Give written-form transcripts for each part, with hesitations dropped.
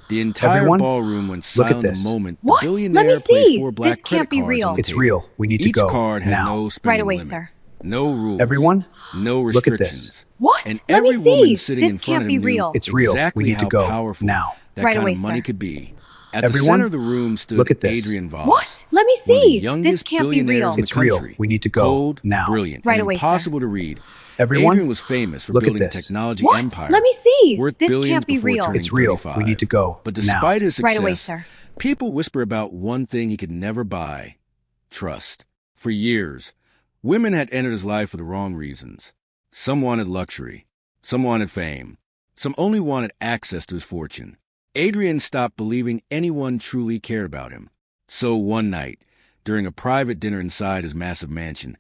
The entire Everyone, ballroom went look at silent a this. moment. What? The Let me billionaire placed see. 4 black This credit can't be cards on real. the It's table. real. We need to Each go card had now. no spending Right away, limit, sir. no rules, Everyone, no look at this. restrictions. What? And Let me every woman see. sitting This in front can't of be him knew real. It's real. exactly We need to how go powerful now. that Right kind away, of money sir. could be. At the Everyone, center of the room stood look at this. Adrian Voss. What? Let me One of the see. This youngest can't be billionaires real. in the It's real. country. We need to go Cold, now. brilliant, Right and away, sir. impossible to read. Everyone, Adrian was famous for look at building a this. technology What? empire. Let me see. Worth This billions can't be before real. turning It's real. 35. We need to go But now. despite his success, Right away, sir. people whisper about one thing he could never buy: trust. For years, women had entered his life for the wrong reasons. Some wanted luxury. Some wanted fame. Some only wanted access to his fortune. Adrian stopped believing anyone truly cared about him. So one night, during a private dinner inside his massive mansion,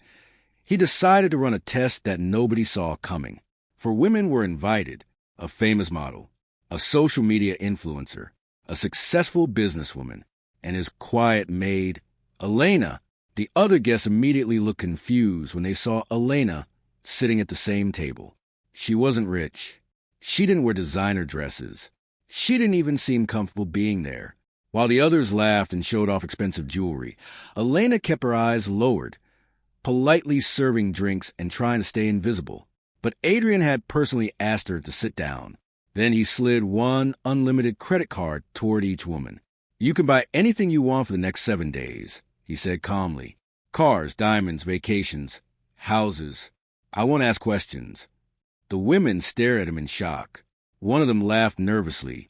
he decided to run a test that nobody saw coming. For women were invited: a famous model, a social media influencer, a successful businesswoman, and his quiet maid, Elena. The other guests immediately looked confused when they saw Elena sitting at the same table. She wasn't rich. She didn't wear designer dresses. She didn't even seem comfortable being there. While the others laughed and showed off expensive jewelry, Elena kept her eyes lowered, politely serving drinks and trying to stay invisible. But Adrian had personally asked her to sit down. Then he slid one unlimited credit card toward each woman. "You can buy anything you want for the next 7 days," he said calmly. "Cars, diamonds, vacations, houses. I won't ask questions." The women stared at him in shock. One of them laughed nervously,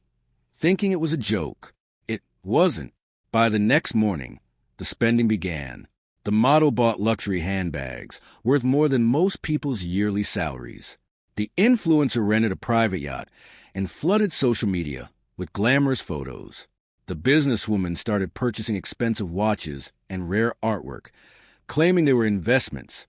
thinking it was a joke. It wasn't. By the next morning, the spending began. The model bought luxury handbags, worth more than most people's yearly salaries. The influencer rented a private yacht and flooded social media with glamorous photos. The businesswoman started purchasing expensive watches and rare artwork, claiming they were investments.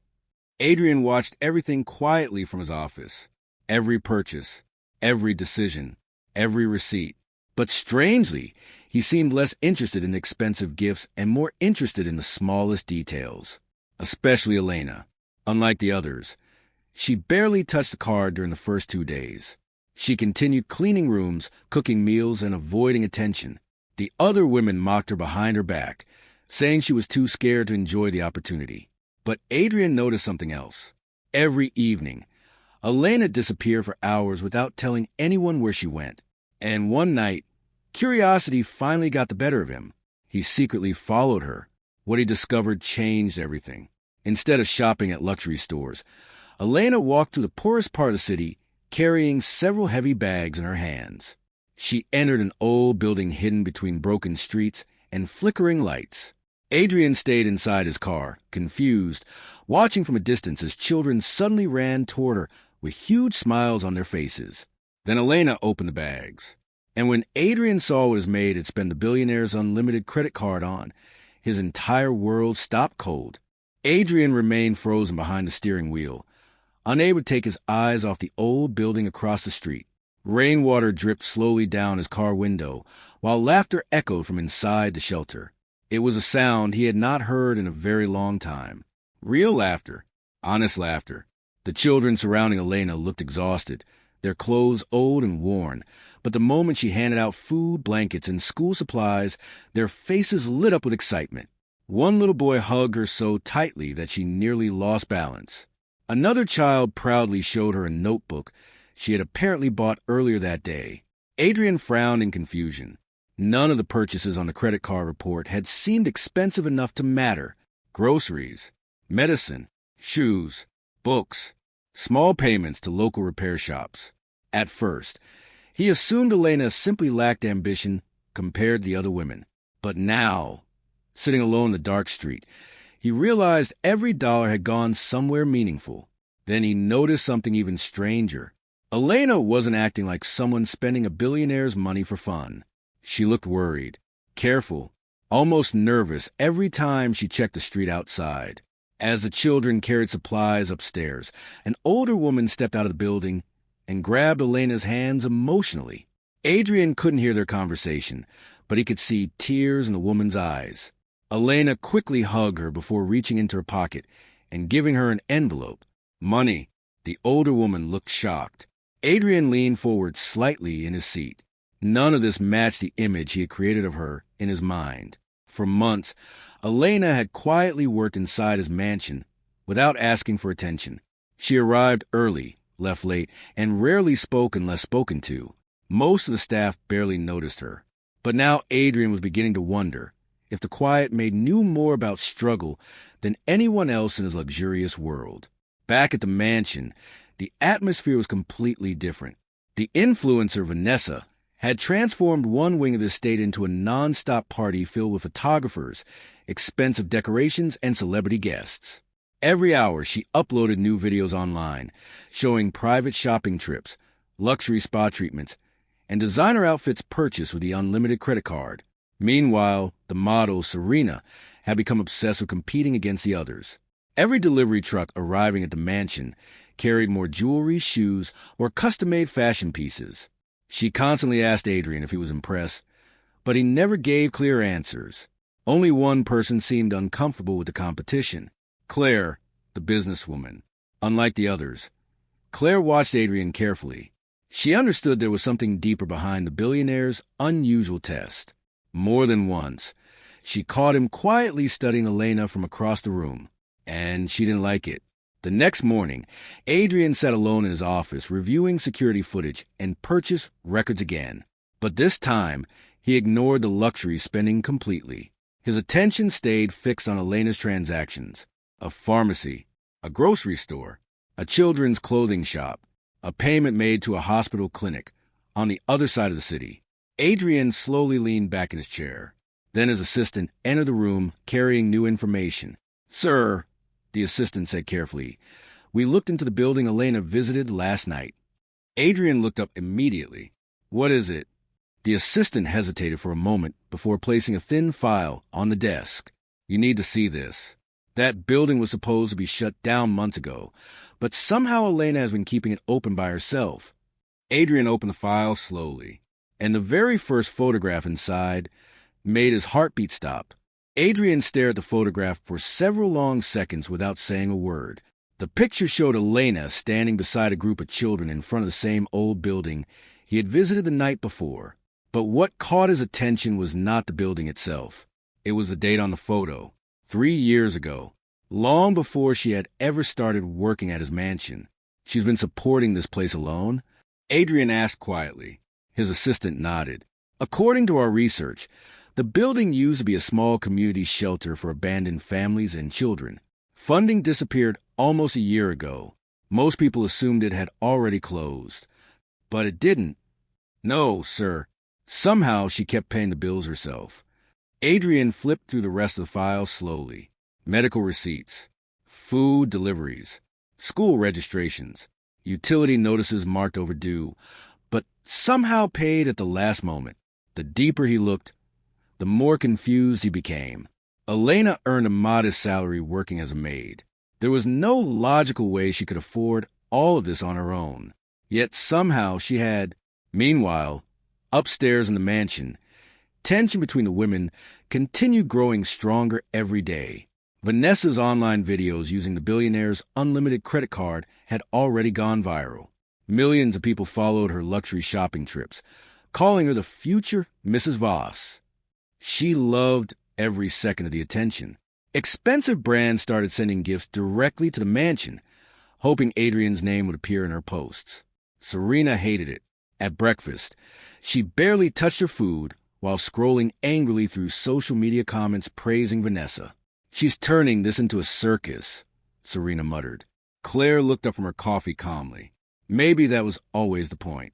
Adrian watched everything quietly from his office. Every purchase, every decision, every receipt. But strangely, he seemed less interested in expensive gifts and more interested in the smallest details. Especially Elena. Unlike the others, she barely touched the card during the first 2 days. She continued cleaning rooms, cooking meals, and avoiding attention. The other women mocked her behind her back, saying she was too scared to enjoy the opportunity. But Adrian noticed something else. Every evening, Elena disappeared for hours without telling anyone where she went. And one night, curiosity finally got the better of him. He secretly followed her. What he discovered changed everything. Instead of shopping at luxury stores, Elena walked through the poorest part of the city, carrying several heavy bags in her hands. She entered an old building hidden between broken streets and flickering lights. Adrian stayed inside his car, confused, watching from a distance as children suddenly ran toward her with huge smiles on their faces. Then Elena opened the bags. And when Adrian saw what his maid had spent the billionaire's unlimited credit card on, his entire world stopped cold. Adrian remained frozen behind the steering wheel, unable to take his eyes off the old building across the street. Rainwater dripped slowly down his car window, while laughter echoed from inside the shelter. It was a sound he had not heard in a very long time. Real laughter, honest laughter. The children surrounding Elena looked exhausted, their clothes old and worn, but the moment she handed out food, blankets, and school supplies, their faces lit up with excitement. One little boy hugged her so tightly that she nearly lost balance. Another child proudly showed her a notebook she had apparently bought earlier that day. Adrian frowned in confusion. None of the purchases on the credit card report had seemed expensive enough to matter. Groceries, medicine, shoes, books, small payments to local repair shops. At first, he assumed Elena simply lacked ambition compared to the other women. But now, sitting alone in the dark street, he realized every dollar had gone somewhere meaningful. Then he noticed something even stranger. Elena wasn't acting like someone spending a billionaire's money for fun. She looked worried, careful, almost nervous every time she checked the street outside. As the children carried supplies upstairs, an older woman stepped out of the building and grabbed Elena's hands emotionally. Adrian couldn't hear their conversation, but he could see tears in the woman's eyes. Elena quickly hugged her before reaching into her pocket and giving her an envelope. Money. The older woman looked shocked. Adrian leaned forward slightly in his seat. None of this matched the image he had created of her in his mind. For months, Elena had quietly worked inside his mansion without asking for attention. She arrived early, left late, and rarely spoke unless spoken to. Most of the staff barely noticed her. But now Adrian was beginning to wonder if the quiet maid knew more about struggle than anyone else in his luxurious world. Back at the mansion, the atmosphere was completely different. The influencer Vanessa had transformed one wing of the estate into a non-stop party filled with photographers, expensive decorations, and celebrity guests. Every hour, she uploaded new videos online, showing private shopping trips, luxury spa treatments, and designer outfits purchased with the unlimited credit card. Meanwhile, the model, Serena, had become obsessed with competing against the others. Every delivery truck arriving at the mansion carried more jewelry, shoes, or custom-made fashion pieces. She constantly asked Adrian if he was impressed, but he never gave clear answers. Only one person seemed uncomfortable with the competition: Claire, the businesswoman. Unlike the others, Claire watched Adrian carefully. She understood there was something deeper behind the billionaire's unusual test. More than once, she caught him quietly studying Elena from across the room, and she didn't like it. The next morning, Adrian sat alone in his office, reviewing security footage and purchase records again. But this time, he ignored the luxury spending completely. His attention stayed fixed on Elena's transactions: a pharmacy, a grocery store, a children's clothing shop, a payment made to a hospital clinic on the other side of the city. Adrian slowly leaned back in his chair. Then his assistant entered the room carrying new information. "Sir," the assistant said carefully, "we looked into the building Elena visited last night." Adrian looked up immediately. "What is it?" The assistant hesitated for a moment before placing a thin file on the desk. "You need to see this. That building was supposed to be shut down months ago, but somehow Elena has been keeping it open by herself." Adrian opened the file slowly, and the very first photograph inside made his heartbeat stop. Adrian stared at the photograph for several long seconds without saying a word. The picture showed Elena standing beside a group of children in front of the same old building he had visited the night before. But what caught his attention was not the building itself. It was the date on the photo, 3 years ago, long before she had ever started working at his mansion. "She's been supporting this place alone?" Adrian asked quietly. His assistant nodded. "According to our research, the building used to be a small community shelter for abandoned families and children. Funding disappeared almost a year ago. Most people assumed it had already closed. But it didn't. No, sir. Somehow she kept paying the bills herself." Adrian flipped through the rest of the file slowly. Medical receipts, food deliveries, school registrations, utility notices marked overdue, but somehow paid at the last moment. The deeper he looked, the more confused he became. Elena earned a modest salary working as a maid. There was no logical way she could afford all of this on her own. Yet somehow she had. Meanwhile, upstairs in the mansion, tension between the women continued growing stronger every day. Vanessa's online videos using the billionaire's unlimited credit card had already gone viral. Millions of people followed her luxury shopping trips, calling her the future Mrs. Voss. She loved every second of the attention. Expensive brands started sending gifts directly to the mansion, hoping Adrian's name would appear in her posts. Serena hated it. At breakfast, she barely touched her food while scrolling angrily through social media comments praising Vanessa. "She's turning this into a circus," Serena muttered. Claire looked up from her coffee calmly. Maybe that was always the point.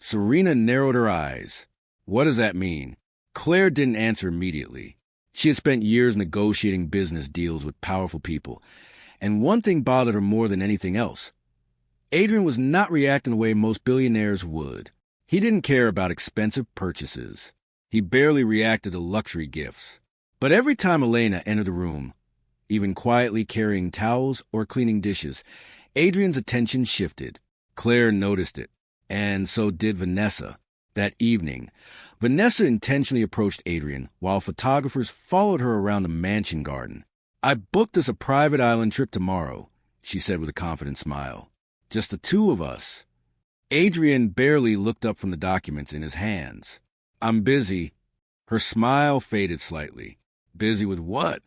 Serena narrowed her eyes. "What does that mean?" Claire didn't answer immediately. She had spent years negotiating business deals with powerful people, and one thing bothered her more than anything else. Adrian was not reacting the way most billionaires would. He didn't care about expensive purchases. He barely reacted to luxury gifts. But every time Elena entered the room, even quietly carrying towels or cleaning dishes, Adrian's attention shifted. Claire noticed it, and so did Vanessa. That evening, Vanessa intentionally approached Adrian while photographers followed her around the mansion garden. "I booked us a private island trip tomorrow," she said with a confident smile. "Just the two of us." Adrian barely looked up from the documents in his hands. I'm busy. Her smile faded slightly. Busy with what?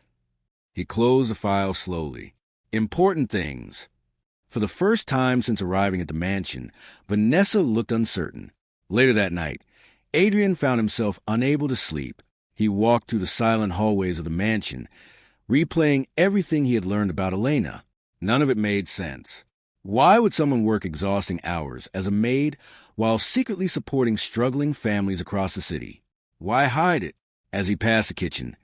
He closed the file slowly. Important things. For the first time since arriving at the mansion, Vanessa looked uncertain. Later that night, Adrian found himself unable to sleep. He walked through the silent hallways of the mansion, replaying everything he had learned about Elena. None of it made sense. Why would someone work exhausting hours as a maid while secretly supporting struggling families across the city? Why hide it? As he passed the kitchen,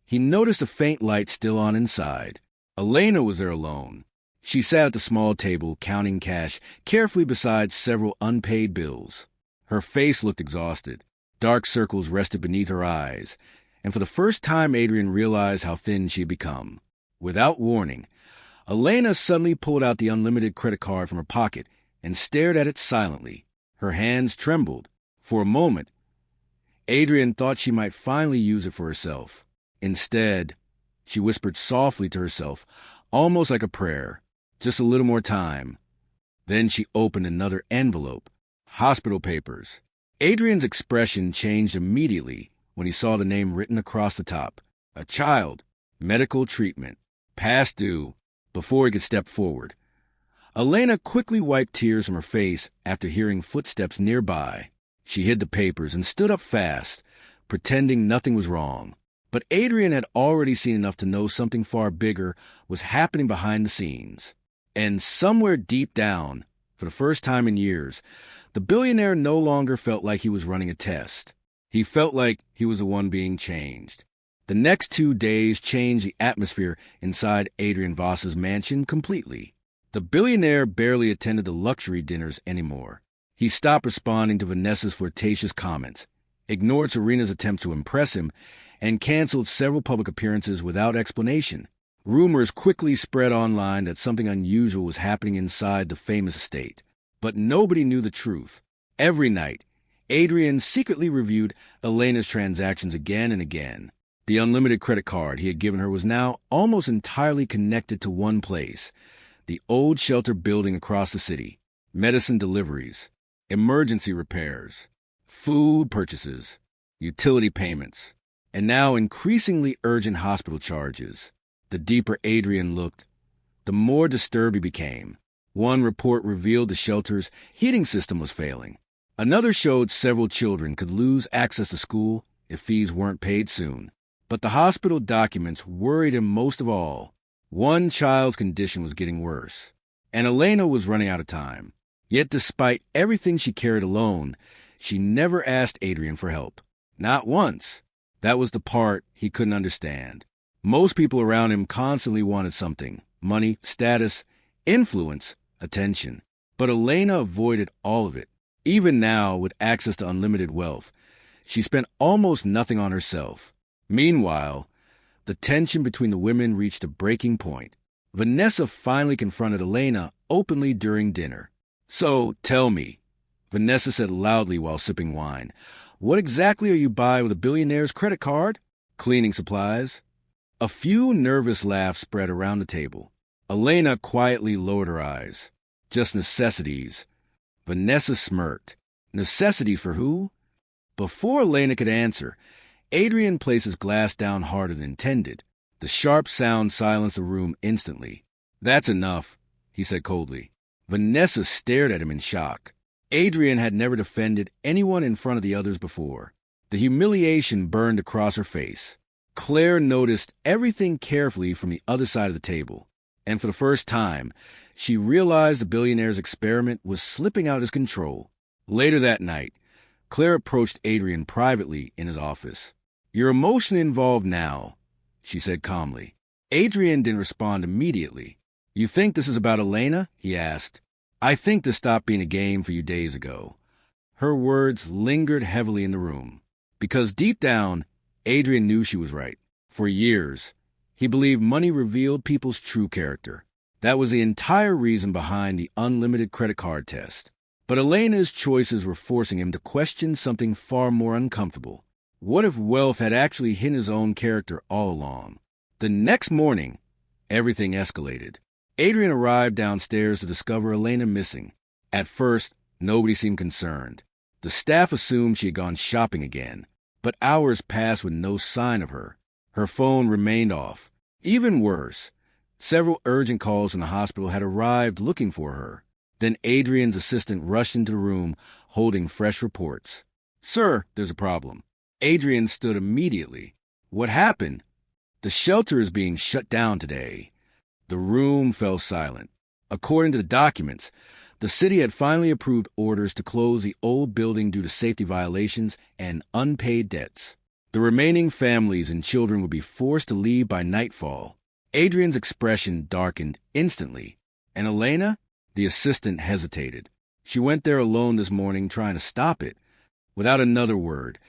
he noticed a faint light still on inside. Elena was there alone. She sat at the small table, counting cash carefully beside several unpaid bills. Her face looked exhausted. Dark circles rested beneath her eyes, and for the first time Adrian realized how thin she had become. Without warning, Elena suddenly pulled out the unlimited credit card from her pocket and stared at it silently. Her hands trembled. For a moment, Adrian thought she might finally use it for herself. Instead, she whispered softly to herself, almost like a prayer, just a little more time. Then she opened another envelope. Hospital papers. Adrian's expression changed immediately when he saw the name written across the top. A child. Medical treatment. Past due. Before he could step forward, Elena quickly wiped tears from her face after hearing footsteps nearby. She hid the papers and stood up fast, pretending nothing was wrong. But Adrian had already seen enough to know something far bigger was happening behind the scenes. And somewhere deep down, for the first time in years, the billionaire no longer felt like he was running a test. He felt like he was the one being changed. The next 2 days changed the atmosphere inside Adrian Voss's mansion completely. The billionaire barely attended the luxury dinners anymore. He stopped responding to Vanessa's flirtatious comments, ignored Serena's attempts to impress him, and canceled several public appearances without explanation. Rumors quickly spread online that something unusual was happening inside the famous estate. But nobody knew the truth. Every night, Adrian secretly reviewed Elena's transactions again and again. The unlimited credit card he had given her was now almost entirely connected to one place, the old shelter building across the city. Medicine deliveries, emergency repairs, food purchases, utility payments, and now increasingly urgent hospital charges. The deeper Adrian looked, the more disturbed he became. One report revealed the shelter's heating system was failing. Another showed several children could lose access to school if fees weren't paid soon. But the hospital documents worried him most of all. One child's condition was getting worse, and Elena was running out of time. Yet despite everything she carried alone, she never asked Adrian for help. Not once. That was the part he couldn't understand. Most people around him constantly wanted something: money, status, influence, attention. But Elena avoided all of it. Even now, with access to unlimited wealth, she spent almost nothing on herself. Meanwhile, the tension between the women reached a breaking point. Vanessa finally confronted Elena openly during dinner. "So, tell me," Vanessa said loudly while sipping wine, "what exactly are you buying with a billionaire's credit card? Cleaning supplies?" A few nervous laughs spread around the table. Elena quietly lowered her eyes. "Just necessities." Vanessa smirked. "Necessities for who?" Before Elena could answer, Adrian placed his glass down harder than intended. The sharp sound silenced the room instantly. "That's enough," he said coldly. Vanessa stared at him in shock. Adrian had never defended anyone in front of the others before. The humiliation burned across her face. Claire noticed everything carefully from the other side of the table, and for the first time, she realized the billionaire's experiment was slipping out of his control. Later that night, Claire approached Adrian privately in his office. "You're emotionally involved now," she said calmly. Adrian didn't respond immediately. "You think this is about Elena?" he asked. "I think this stopped being a game for you days ago." Her words lingered heavily in the room, because deep down, Adrian knew she was right. For years, he believed money revealed people's true character. That was the entire reason behind the unlimited credit card test. But Elena's choices were forcing him to question something far more uncomfortable. What if wealth had actually hidden his own character all along? The next morning, everything escalated. Adrian arrived downstairs to discover Elena missing. At first, Nobody seemed concerned. The staff assumed she had gone shopping again, but hours passed with no sign of her. Her phone remained off. Even worse, several urgent calls from the hospital had arrived looking for her. Then Adrian's assistant rushed into the room, holding fresh reports. "Sir, there's a problem." Adrian stood immediately. "What happened?" "The shelter is being shut down today." The room fell silent. According to the documents, the city had finally approved orders to close the old building due to safety violations and unpaid debts. The remaining families and children would be forced to leave by nightfall. Adrian's expression darkened instantly. And Elena? The assistant hesitated. "She went there alone this morning trying to stop it." Without another word,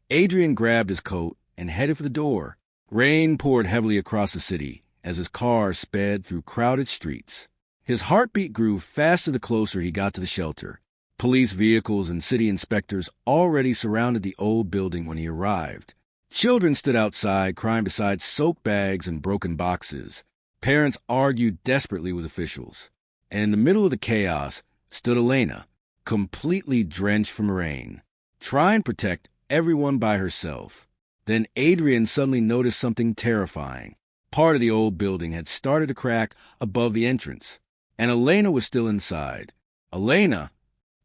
Adrian grabbed his coat and headed for the door. Rain poured heavily across the city as his car sped through crowded streets. His heartbeat grew faster the closer he got to the shelter. Police vehicles and city inspectors already surrounded the old building when he arrived. Children stood outside crying beside soaked bags and broken boxes. Parents argued desperately with officials. And in the middle of the chaos stood Elena, completely drenched from rain, trying to protect everyone by herself. Then Adrian suddenly noticed something terrifying. Part of the old building had started to crack above the entrance, and Elena was still inside. "Elena!"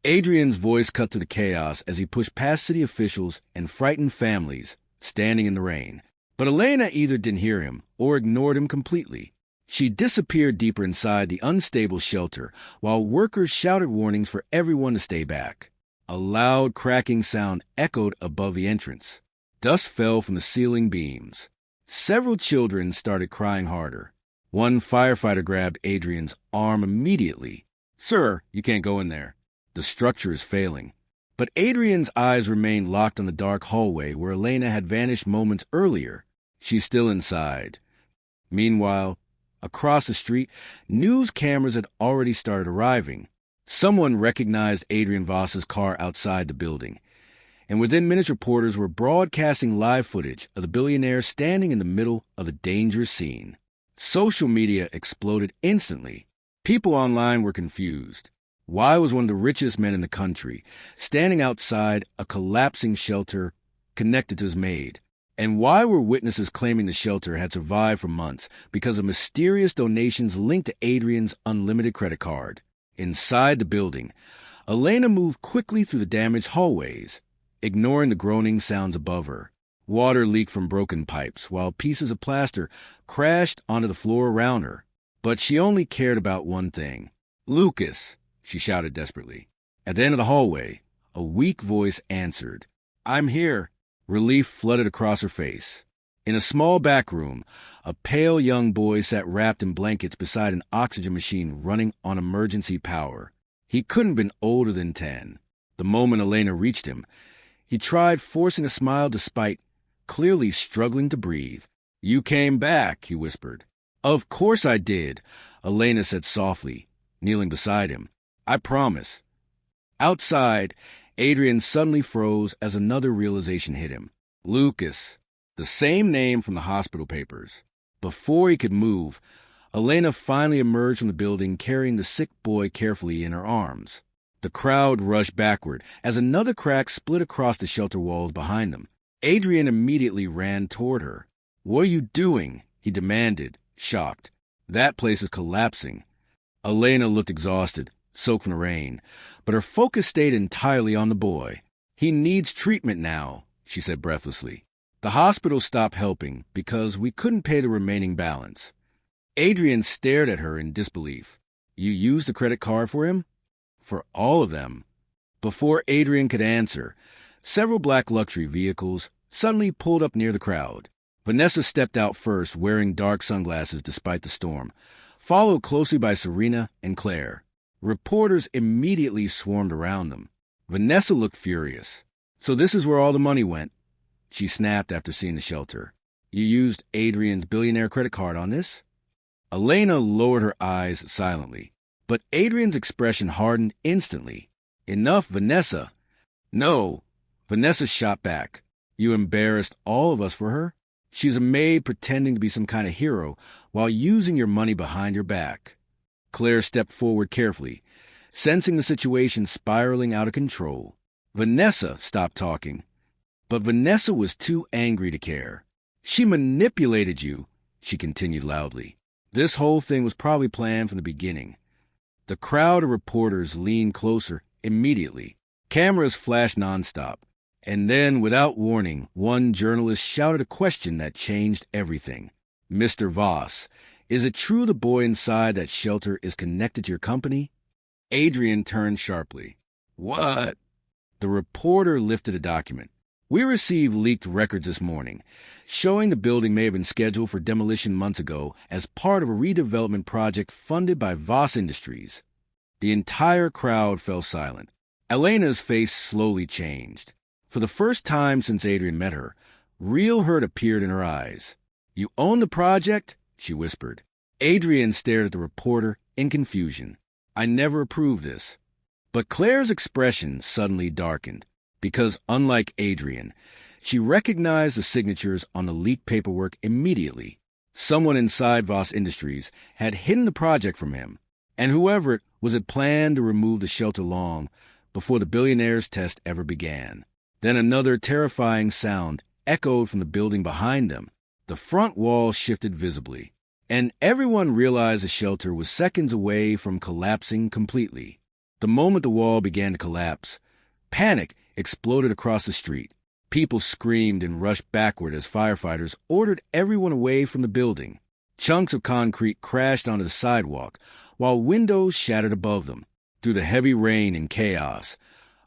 Adrian's voice cut through the chaos as he pushed past city officials and frightened families standing in the rain. But Elena either didn't hear him or ignored him completely. She disappeared deeper inside the unstable shelter while workers shouted warnings for everyone to stay back. A loud cracking sound echoed above the entrance. Dust fell from the ceiling beams. Several children started crying harder. One firefighter grabbed Adrian's arm immediately. "Sir, you can't go in there. The structure is failing." But Adrian's eyes remained locked on the dark hallway where Elena had vanished moments earlier. She's still inside. Meanwhile, across the street, news cameras had already started arriving. Someone recognized Adrian Voss's car outside the building, and within minutes reporters were broadcasting live footage of the billionaire standing in the middle of the dangerous scene. Social media exploded instantly. People online were confused. Why was one of the richest men in the country standing outside a collapsing shelter connected to his Maid? And why were witnesses claiming the shelter had survived for months because of mysterious donations linked to Adrian's unlimited credit card? Inside the building, Elena moved quickly through the damaged hallways, ignoring the groaning sounds above her. Water leaked from broken pipes, while pieces of plaster crashed onto the floor around her. But she only cared about one thing. "Lucas!" she shouted desperately. At the end of the hallway, a weak voice answered. "I'm here." Relief flooded across her face. In a small back room, a pale young boy sat wrapped in blankets beside an oxygen machine running on emergency power. He couldn't have been older than 10. The moment Elena reached him, he tried forcing a smile despite clearly struggling to breathe. "You came back," he whispered. "Of course I did," Elena said softly, kneeling beside him. "I promise." Outside, Adrian suddenly froze as another realization hit him. Lucas. The same name from the hospital papers. Before he could move, Elena finally emerged from the building carrying the sick boy carefully in her arms. The crowd rushed backward as another crack split across the shelter walls behind them. Adrian immediately ran toward her. "What are you doing?" he demanded, shocked. "That place is collapsing." Elena looked exhausted, soaked from the rain, but her focus stayed entirely on the boy. "He needs treatment now," she said breathlessly. "The hospital stopped helping because we couldn't pay the remaining balance." Adrian stared at her in disbelief. "You used the credit card for him?" "For all of them." Before Adrian could answer, several black luxury vehicles suddenly pulled up near the crowd. Vanessa stepped out first, wearing dark sunglasses despite the storm, followed closely by Serena and Claire. Reporters immediately swarmed around them. Vanessa looked furious. "So this is where all the money went," she snapped after seeing the shelter. "You used Adrian's Billionaire credit card on this?" Elena lowered her eyes silently, but Adrian's expression hardened instantly. "Enough, Vanessa." "No." Vanessa shot back. "You embarrassed all of us for her? She's a maid pretending to be some kind of hero while using your money behind your back." Claire stepped forward carefully, sensing the situation spiraling out of control. Vanessa stopped talking, but Vanessa was too angry to care. "She manipulated you," she continued loudly. "This whole thing was probably planned from the beginning." The crowd of reporters leaned closer immediately. Cameras flashed nonstop. And then, without warning, one journalist shouted a question that changed everything. "Mr. Voss, is it true the boy inside that shelter is connected to your company?" Adrian turned sharply. "What?" The reporter lifted a document. "We received leaked records this morning, showing the building may have been scheduled for demolition months ago as part of a redevelopment project funded by Voss Industries." The entire crowd fell silent. Elena's face slowly changed. For the first time since Adrian met her, real hurt appeared in her eyes. "You own the project?" she whispered. Adrian stared at the reporter in confusion. "I never approved this." But Claire's expression suddenly darkened, because, unlike Adrian, she recognized the signatures on the leaked paperwork immediately. Someone inside Voss Industries had hidden the project from him, and whoever it was had planned to remove the shelter long before the Billionaire's test ever began. Then another terrifying sound echoed from the building behind them. The front wall shifted visibly, and everyone realized the shelter was seconds away from collapsing completely. The moment the wall began to collapse, panic exploded across the street. People screamed and rushed backward as firefighters ordered everyone away from the building. Chunks of concrete crashed onto the sidewalk, while windows shattered above them. Through the heavy rain and chaos,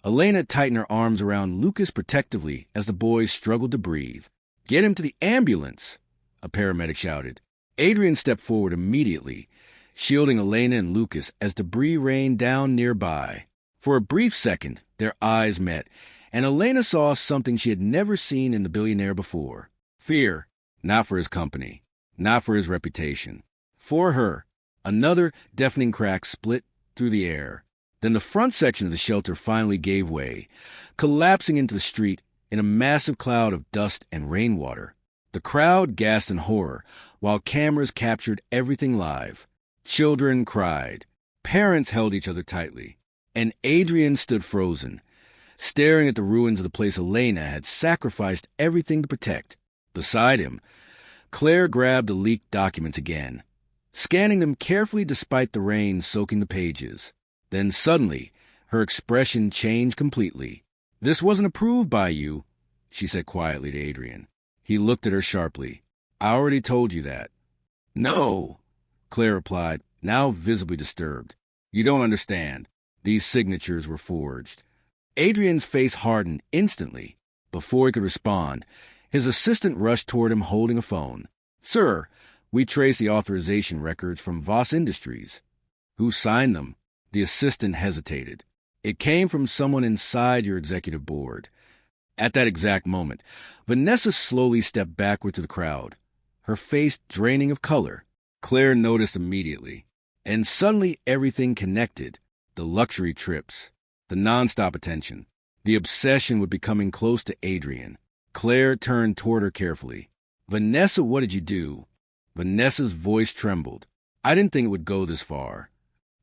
Elena tightened her arms around Lucas protectively as the boys struggled to breathe. "Get him to the ambulance," a paramedic shouted. Adrian stepped forward immediately, shielding Elena and Lucas as debris rained down nearby. For a brief second, their eyes met, and Elena saw something she had never seen in the Billionaire before. Fear, not for his company, not for his reputation. For her, another deafening crack split through the air. Then the front section of the shelter finally gave way, collapsing into the street in a massive cloud of dust and rainwater. The crowd gasped in horror, while cameras captured everything live. Children cried. Parents held each other tightly. And Adrian stood frozen, staring at the ruins of the place Elena had sacrificed everything to protect. Beside him, Claire grabbed the leaked documents again, scanning them carefully despite the rain soaking the pages. Then suddenly, her expression changed completely. "This wasn't approved by you," she said quietly to Adrian. He looked at her sharply. "I already told you that." "No," Claire replied, now visibly disturbed. "You don't understand. These signatures were forged." Adrian's face hardened instantly. Before he could respond, his assistant rushed toward him holding a phone. "Sir, we traced the authorization records from Voss Industries." "Who signed them?" The assistant hesitated. "It came from someone inside your executive board." At that exact moment, Vanessa slowly stepped backward to the crowd, her face draining of color. Claire noticed immediately, and suddenly everything connected. The luxury trips, the nonstop attention, the obsession with becoming close to Adrian. Claire turned toward her carefully. "Vanessa, what did you do?" Vanessa's voice trembled. "I didn't think it would go this far."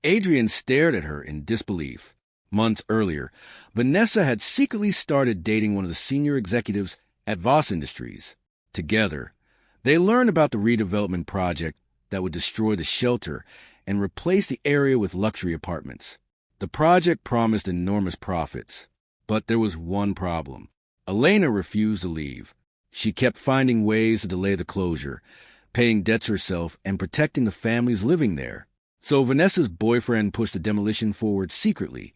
Adrian stared at her in disbelief. Months earlier, Vanessa had secretly started dating one of the senior executives at Voss Industries. Together, they learned about the redevelopment project that would destroy the shelter and replace the area with luxury apartments. The project promised enormous profits, but there was one problem. Elena refused to leave. She kept finding ways to delay the closure, paying debts herself and protecting the families living there. So Vanessa's boyfriend pushed the demolition forward secretly,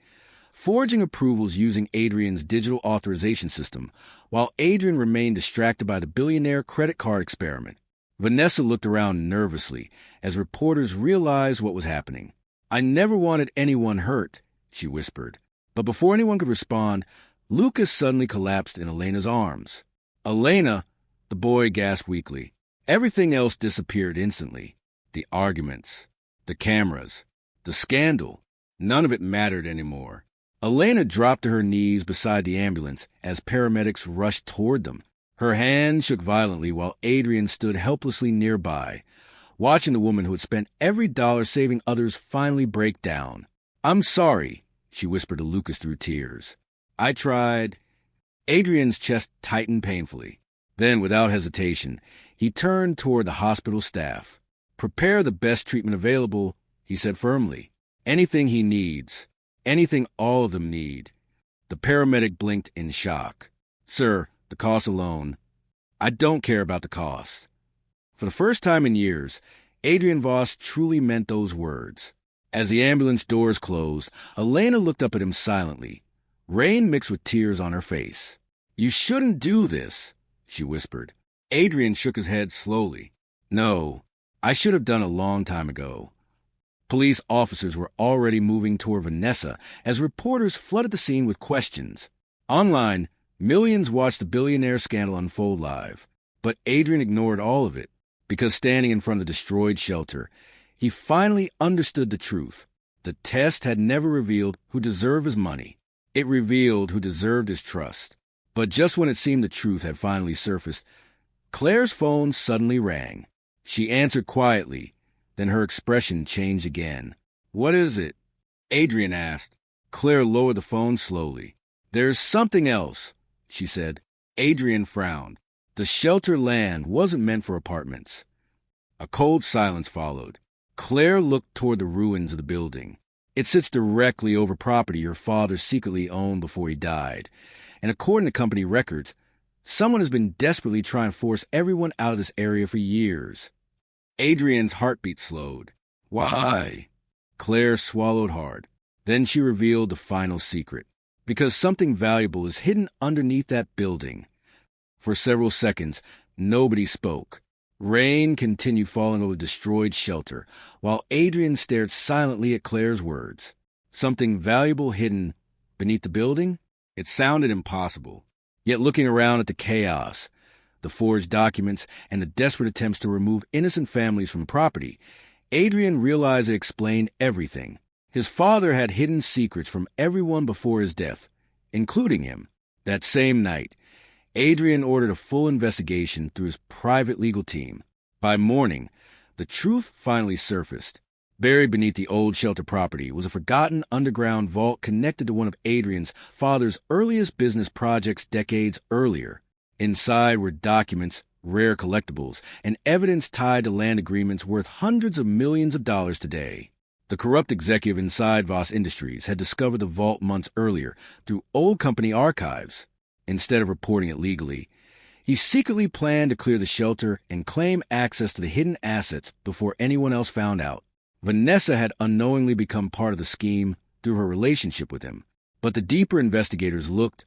forging approvals using Adrian's digital authorization system, while Adrian remained distracted by the Billionaire credit card experiment. Vanessa looked around nervously as reporters realized what was happening. "I never wanted anyone hurt," she whispered. But before anyone could respond, Lucas suddenly collapsed in Elena's arms. "Elena!" the boy gasped weakly. Everything else disappeared instantly. The arguments, the cameras, the scandal. None of it mattered anymore. Elena dropped to her knees beside the ambulance as paramedics rushed toward them. Her hand shook violently while Adrian stood helplessly nearby, watching the woman who had spent every dollar saving others finally break down. I'm sorry, she whispered to Lucas through tears. I tried. Adrian's chest tightened painfully. Then, without hesitation, he turned toward the hospital staff. Prepare the best treatment available, he said firmly. Anything he needs. Anything all of them need. The paramedic blinked in shock. Sir, the cost alone. I don't care about the cost. For the first time in years, Adrian Voss truly meant those words. As the ambulance doors closed, Elena looked up at him silently, rain mixed with tears on her face. You shouldn't do this, she whispered. Adrian shook his head slowly. No, I should have done a long time ago. Police officers were already moving toward Vanessa as reporters flooded the scene with questions. Online, millions watched the Billionaire scandal unfold live, but Adrian ignored all of it because standing in front of the destroyed shelter, he finally understood the truth. The test had never revealed who deserved his money. It revealed who deserved his trust. But just when it seemed the truth had finally surfaced, Claire's phone suddenly rang. She answered quietly, then her expression changed again. What is it? Adrian asked. Claire lowered the phone slowly. There's something else, she said. Adrian frowned. The shelter land wasn't meant for apartments. A cold silence followed. Claire looked toward the ruins of the building. It sits directly over property your father secretly owned before he died. And according to company records, someone has been desperately trying to force everyone out of this area for years. Adrian's heartbeat slowed. Why? Claire swallowed hard. Then she revealed the final secret. Because something valuable is hidden underneath that building. For several seconds, nobody spoke. Rain continued falling over the destroyed shelter, while Adrian stared silently at Claire's words. Something valuable hidden beneath the building? It sounded impossible. Yet looking around at the chaos, the forged documents, and the desperate attempts to remove innocent families from property, Adrian realized it explained everything. His father had hidden secrets from everyone before his death, including him. That same night, Adrian ordered a full investigation through his private legal team. By morning, the truth finally surfaced. Buried beneath the old shelter property was a forgotten underground vault connected to one of Adrian's father's earliest business projects decades earlier. Inside were documents, rare collectibles, and evidence tied to land agreements worth hundreds of millions of dollars today. The corrupt executive inside Voss Industries had discovered the vault months earlier through old company archives. Instead of reporting it legally, he secretly planned to clear the shelter and claim access to the hidden assets before anyone else found out. Vanessa had unknowingly become part of the scheme through her relationship with him. But the deeper investigators looked,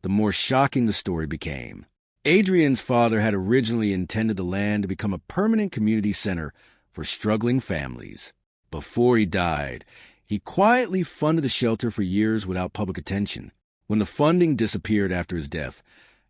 the more shocking the story became. Adrian's father had originally intended the land to become a permanent community center for struggling families. Before he died, he quietly funded the shelter for years without public attention. When the funding disappeared after his death,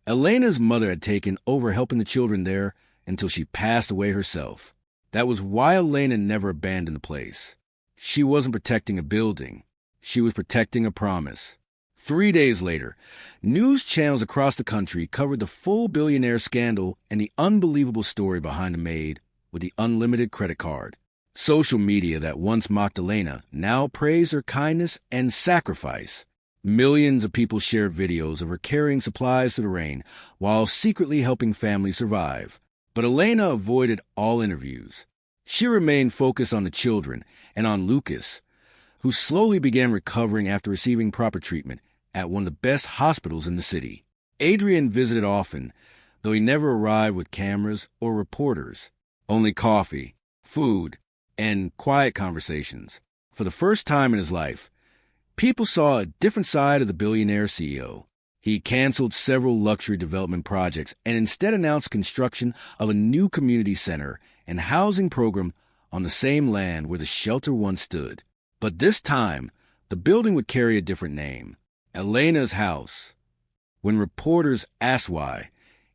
Elena's mother had taken over helping the children there until she passed away herself. That was why Elena never abandoned the place. She wasn't protecting a building. She was protecting a promise. 3 days later, news channels across the country covered the full Billionaire scandal and the unbelievable story behind the Maid with the unlimited credit card. Social media that once mocked Elena now praised her kindness and sacrifice. Millions of people shared videos of her carrying supplies to the rain while secretly helping families survive. But Elena avoided all interviews. She remained focused on the children and on Lucas, who slowly began recovering after receiving proper treatment at one of the best hospitals in the city. Adrian visited often, though he never arrived with cameras or reporters. Only coffee, food, and quiet conversations. For the first time in his life, people saw a different side of the Billionaire CEO. He canceled several luxury development projects and instead announced construction of a new community center and housing program on the same land where the shelter once stood. But this time, the building would carry a different name, Elena's house. When reporters asked why,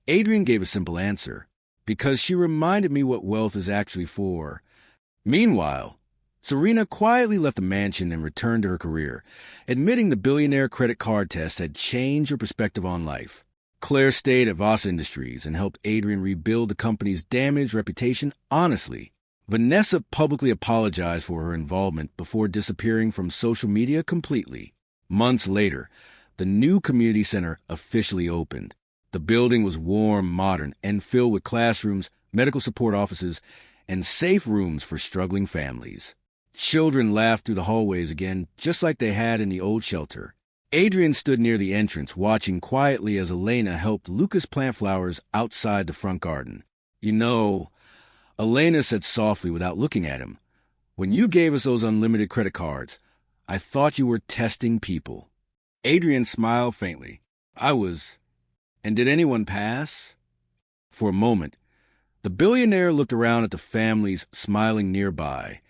Adrian gave a simple answer: because she reminded me what wealth is actually for. Meanwhile, Serena quietly left the mansion and returned to her career, admitting the Billionaire credit card test had changed her perspective on life. Claire stayed at Voss Industries and helped Adrian rebuild the company's damaged reputation honestly. Vanessa publicly apologized for her involvement before disappearing from social media completely. Months later, the new community center officially opened. The building was warm, modern, and filled with classrooms, medical support offices, and safe rooms for struggling families. Children laughed through the hallways again, just like they had in the old shelter. Adrian stood near the entrance, watching quietly as Elena helped Lucas plant flowers outside the front garden. "You know," Elena said softly without looking at him, "when you gave us those unlimited credit cards, I thought you were testing people." Adrian smiled faintly. "I was. And did anyone pass?" For a moment, the billionaire looked around at the families smiling nearby,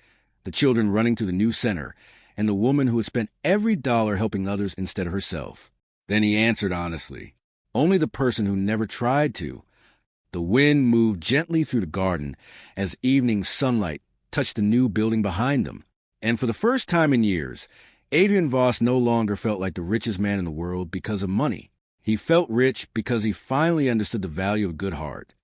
the children running to the new center, and the woman who had spent every dollar helping others instead of herself. Then he answered honestly, "Only the person who never tried to." The wind moved gently through the garden as evening sunlight touched the new building behind them. And for the first time in years, Adrian Voss no longer felt like the richest man in the world because of money. He felt rich because he finally understood the value of a good heart.